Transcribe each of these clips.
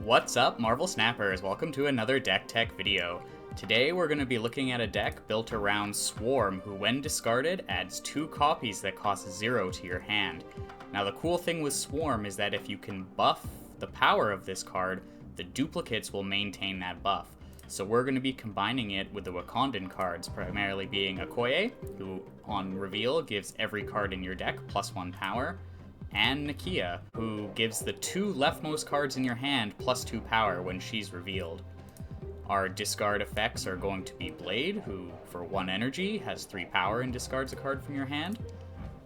What's up, Marvel Snappers? Welcome to another deck tech video. Today we're going to be looking at a deck built around Swarm, who when discarded adds 2 copies that cost 0 to your hand. Now the cool thing with Swarm is that if you can buff the power of this card, the duplicates will maintain that buff. So we're going to be combining it with the Wakandan cards, primarily being Okoye, who on reveal gives every card in your deck +1 power, and Nakia, who gives the 2 leftmost cards in your hand +2 power when she's revealed. Our discard effects are going to be Blade, who for 1 energy has 3 power and discards a card from your hand.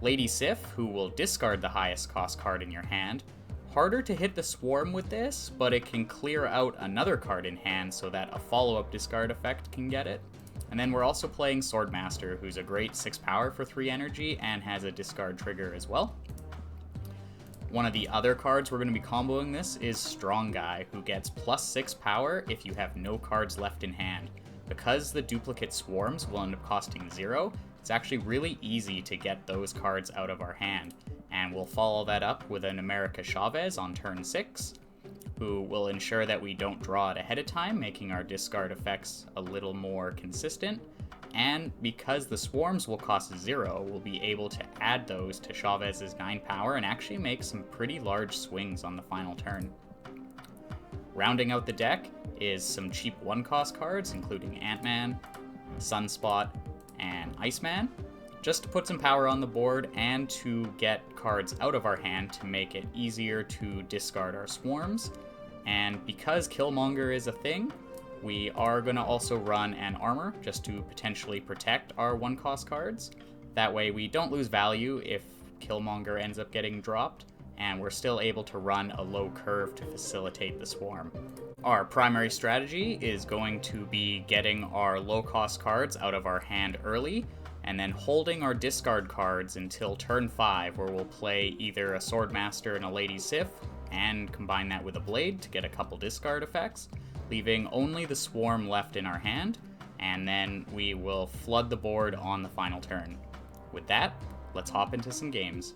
Lady Sif, who will discard the highest cost card in your hand. Harder to hit the Swarm with this, but it can clear out another card in hand so that a follow-up discard effect can get it. And then we're also playing Swordmaster, who's a great 6 power for 3 energy and has a discard trigger as well. One of the other cards we're going to be comboing this is Strong Guy, who gets +6 power if you have no cards left in hand. Because the duplicate swarms will end up costing 0, it's actually really easy to get those cards out of our hand. And we'll follow that up with an America Chavez on turn 6, who will ensure that we don't draw it ahead of time, making our discard effects a little more consistent. And because the swarms will cost 0, we'll be able to add those to Chavez's 9 power and actually make some pretty large swings on the final turn. Rounding out the deck is some cheap 1-cost cards, including Ant-Man, Sunspot, and Iceman, just to put some power on the board and to get cards out of our hand to make it easier to discard our swarms. And because Killmonger is a thing, we are going to also run an armor just to potentially protect our 1-cost cards. That way we don't lose value if Killmonger ends up getting dropped, and we're still able to run a low curve to facilitate the swarm. Our primary strategy is going to be getting our low-cost cards out of our hand early, and then holding our discard cards until turn 5, where we'll play either a Swordmaster and a Lady Sif, and combine that with a Blade to get a couple discard effects, leaving only the Swarm left in our hand, and then we will flood the board on the final turn. With that, let's hop into some games.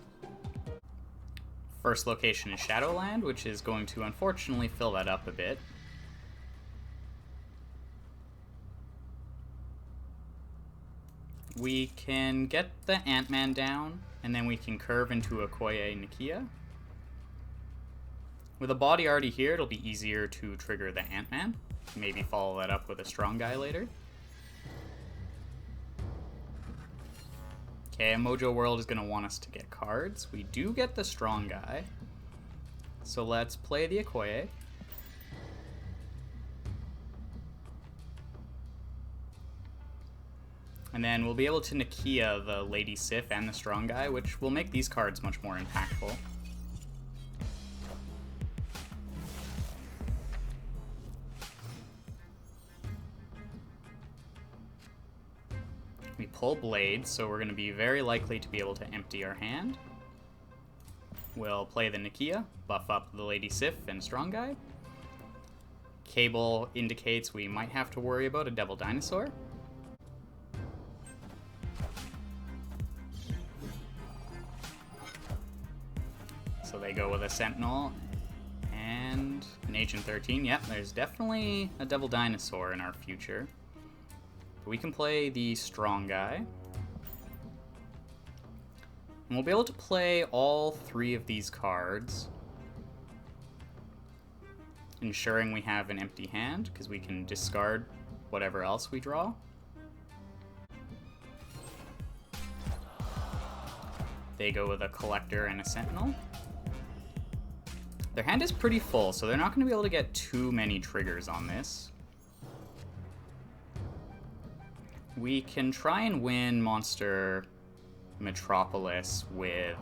First location is Shadowland, which is going to unfortunately fill that up a bit. We can get the Ant-Man down, and then we can curve into Okoye Nakia. With a body already here, it'll be easier to trigger the Ant-Man. Maybe follow that up with a Strong Guy later. Okay, Mojo World is going to want us to get cards. We do get the Strong Guy. So let's play the Okoye. And then we'll be able to Nakia the Lady Sif and the Strong Guy, which will make these cards much more impactful. We pull Blade, so we're going to be very likely to be able to empty our hand. We'll play the Nakia, buff up the Lady Sif and Strong Guy. Cable indicates we might have to worry about a Devil Dinosaur. So they go with a Sentinel and an Agent 13. Yep, there's definitely a Devil Dinosaur in our future. We can play the Strong Guy. And we'll be able to play all 3 of these cards, ensuring we have an empty hand, because we can discard whatever else we draw. They go with a Collector and a Sentinel. Their hand is pretty full, so they're not going to be able to get too many triggers on this. We can try and win Monster Metropolis with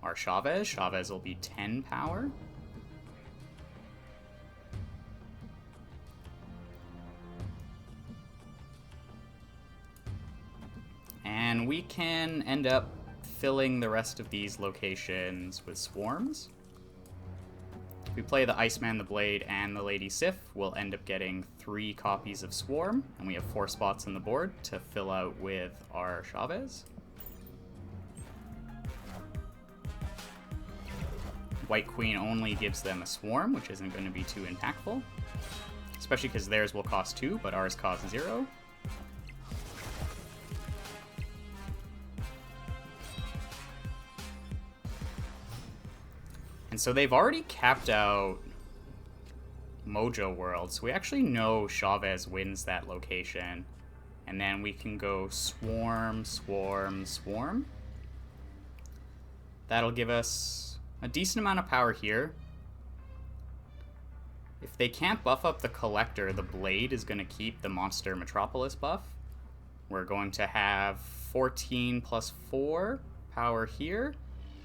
our Chavez. Chavez will be 10 power. And we can end up filling the rest of these locations with swarms. If we play the Iceman, the Blade, and the Lady Sif, we'll end up getting 3 copies of Swarm, and we have 4 spots on the board to fill out with our Chavez. White Queen only gives them a swarm, which isn't going to be too impactful. Especially because theirs will cost 2, but ours costs 0. And so they've already capped out Mojo World, so we actually know Chavez wins that location. And then we can go Swarm, Swarm, Swarm. That'll give us a decent amount of power here. If they can't buff up the Collector, the Blade is going to keep the Monster Metropolis buff. We're going to have 14 plus 4 power here,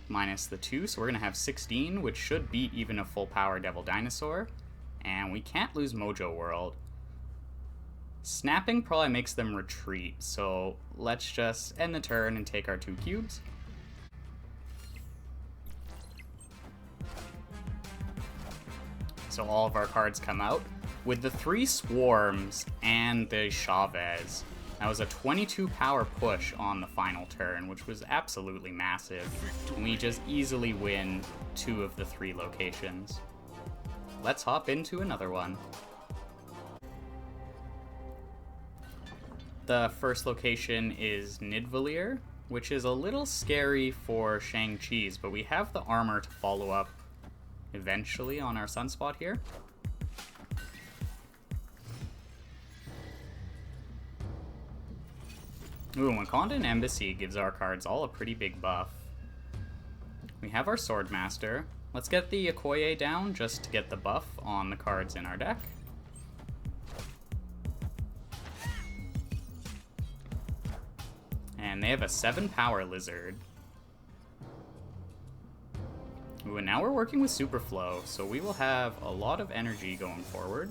minus the 2, so we're going to have 16, which should beat even a full power Devil Dinosaur. And we can't lose Mojo World. Snapping probably makes them retreat, so let's just end the turn and take our 2 cubes. So all of our cards come out. With the 3 Swarms and the Chavez, that was a 22 power push on the final turn, which was absolutely massive. And we just easily win 2 of the 3 locations. Let's hop into another one. The first location is Nidavellir, which is a little scary for Shang-Chi's, but we have the armor to follow up eventually on our Sunspot here. Ooh, Wakandan Embassy gives our cards all a pretty big buff. We have our Swordmaster. Let's get the Okoye down just to get the buff on the cards in our deck. And they have a 7 power Lizard. Ooh, and now we're working with Superflow, so we will have a lot of energy going forward.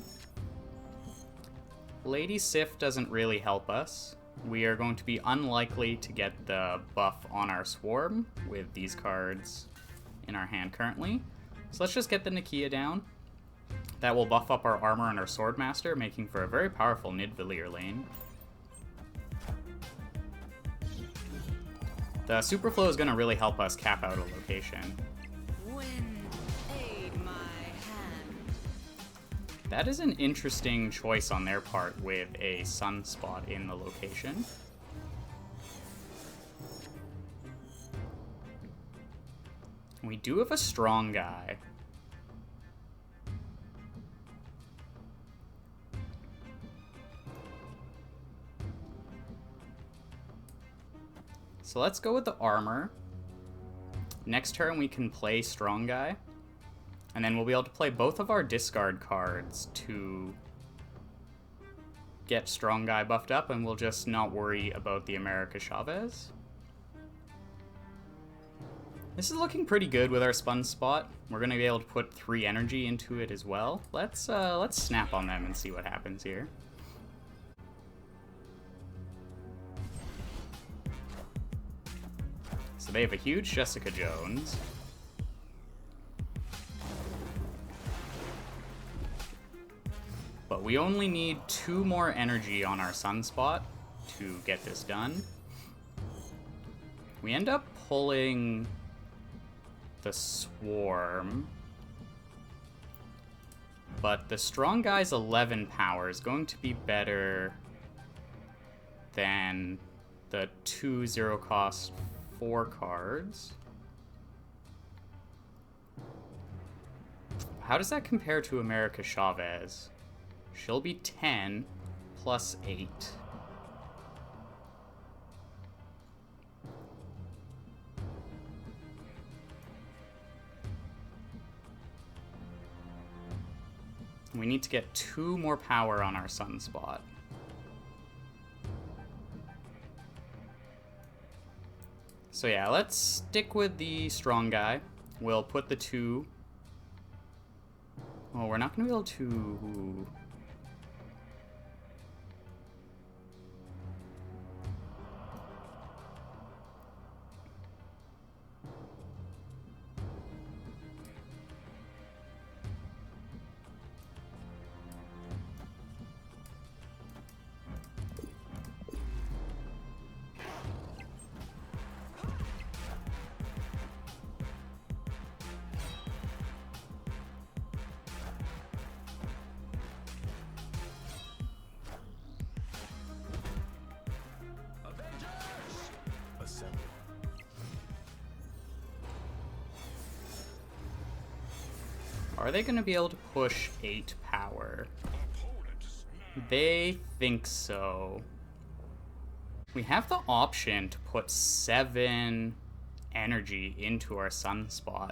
Lady Sif doesn't really help us. We are going to be unlikely to get the buff on our Swarm with these cards in our hand currently. So let's just get the Nakia down. That will buff up our armor and our Swordmaster, making for a very powerful Nidavellir lane. The Superflow is going to really help us cap out a location. That is an interesting choice on their part with a Sunspot in the location. We do have a strong guy. So let's go with the armor. Next turn we can play strong guy. And then we'll be able to play both of our discard cards to get strong guy buffed up, and we'll just not worry about the America Chavez. This is looking pretty good with our Spun Spot. We're going to be able to put 3 energy into it as well. Let's snap on them and see what happens here. So they have a huge Jessica Jones. But we only need 2 more energy on our Sunspot to get this done. We end up pulling the Swarm. But the strong guy's 11 power is going to be better than the 2 0 cost 4 cards. How does that compare to America Chavez? She'll be 10 plus 8. We need to get 2 more power on our Sunspot. So yeah, let's stick with the strong guy. We'll put the 2. Oh, we're not going to be able to... Are they going to be able to push 8 power? They think so. We have the option to put 7 energy into our Sunspot.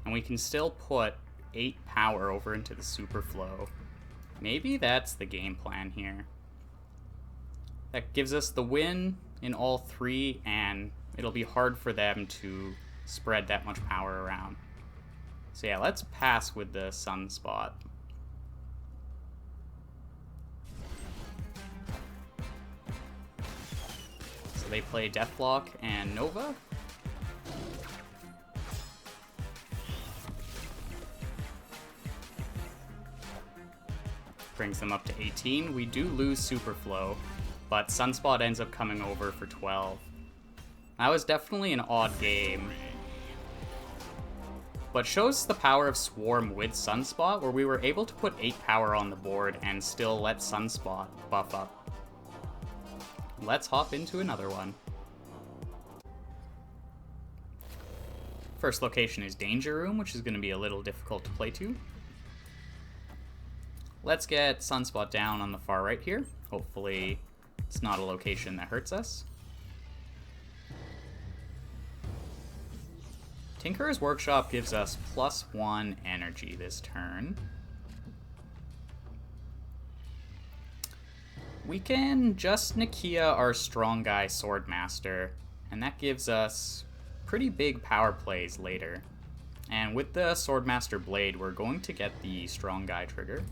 And we can still put 8 power over into the Super Flow. Maybe that's the game plan here. That gives us the win in all 3, and it'll be hard for them to spread that much power around. So yeah, let's pass with the Sunspot. So they play Deathblock and Nova. Brings them up to 18. We do lose Superflow, but Sunspot ends up coming over for 12. That was definitely an odd game, but shows the power of Swarm with Sunspot, where we were able to put 8 power on the board and still let Sunspot buff up. Let's hop into another one. First location is Danger Room, which is going to be a little difficult to play to. Let's get Sunspot down on the far right here. Hopefully it's not a location that hurts us. Tinkerer's Workshop gives us +1 energy this turn. We can just Nakia our Strong Guy Swordmaster, and that gives us pretty big power plays later. And with the Swordmaster Blade, we're going to get the Strong Guy trigger.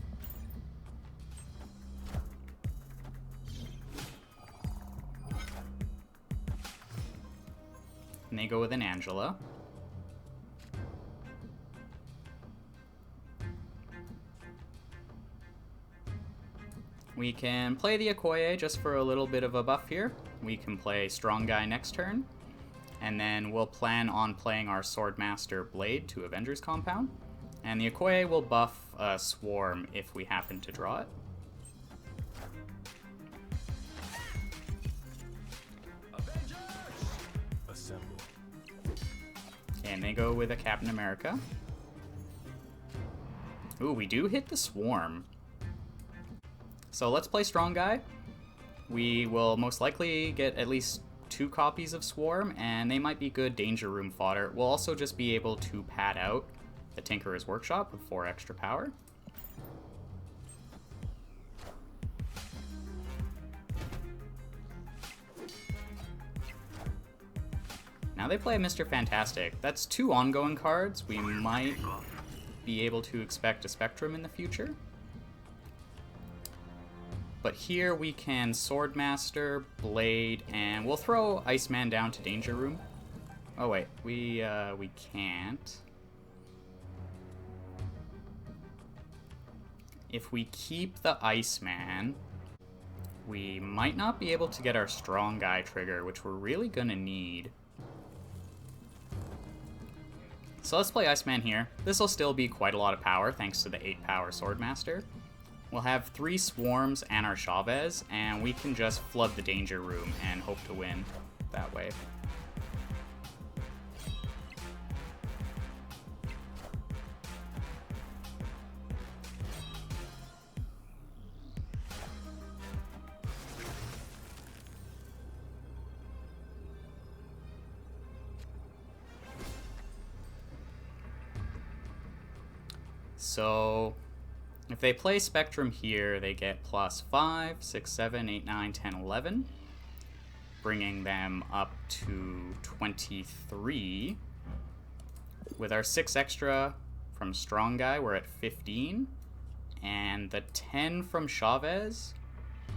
And they go with an Angela. We can play the Okoye just for a little bit of a buff here. We can play Strong Guy next turn. And then we'll plan on playing our Swordmaster Blade to Avengers Compound. And the Okoye will buff Swarm if we happen to draw it. And they go with a Captain America. Ooh, we do hit the Swarm. So let's play Strong Guy. We will most likely get at least 2 copies of Swarm, and they might be good Danger Room fodder. We'll also just be able to pad out the Tinkerer's Workshop with 4 extra power. Now they play Mr. Fantastic. That's 2 ongoing cards. We might be able to expect a Spectrum in the future. But here we can Swordmaster, Blade, and we'll throw Iceman down to Danger Room. Oh wait, we can't. If we keep the Iceman, we might not be able to get our Strong Guy trigger, which we're really gonna need. So let's play Iceman here. This will still be quite a lot of power thanks to the 8 power Swordmaster. We'll have 3 Swarms and our Chavez, and we can just flood the Danger Room and hope to win that way. So if they play Spectrum here, they get +5, 6, 7, 8, 9, 10, 11, bringing them up to 23. With our 6 extra from Strong Guy, we're at 15, and the 10 from Chavez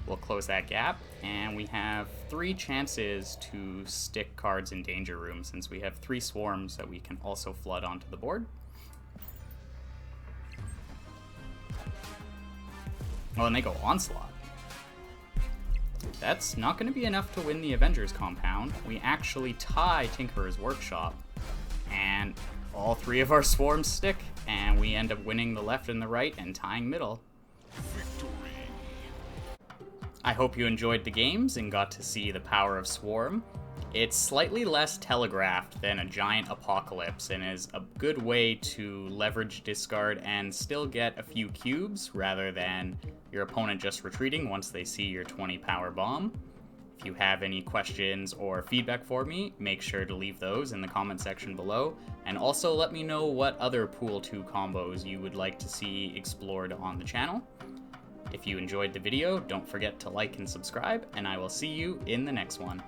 will close that gap, and we have 3 chances to stick cards in Danger Room since we have 3 Swarms that we can also flood onto the board. Oh, and they go Onslaught. That's not going to be enough to win the Avengers Compound. We actually tie Tinkerer's Workshop, and all 3 of our Swarms stick, and we end up winning the left and the right and tying middle. Victory. I hope you enjoyed the games and got to see the power of Swarm. It's slightly less telegraphed than a giant apocalypse and is a good way to leverage discard and still get a few cubes rather than your opponent just retreating once they see your 20 power bomb. If you have any questions or feedback for me, make sure to leave those in the comment section below, and also let me know what other Pool 2 combos you would like to see explored on the channel. If you enjoyed the video, don't forget to like and subscribe, and I will see you in the next one.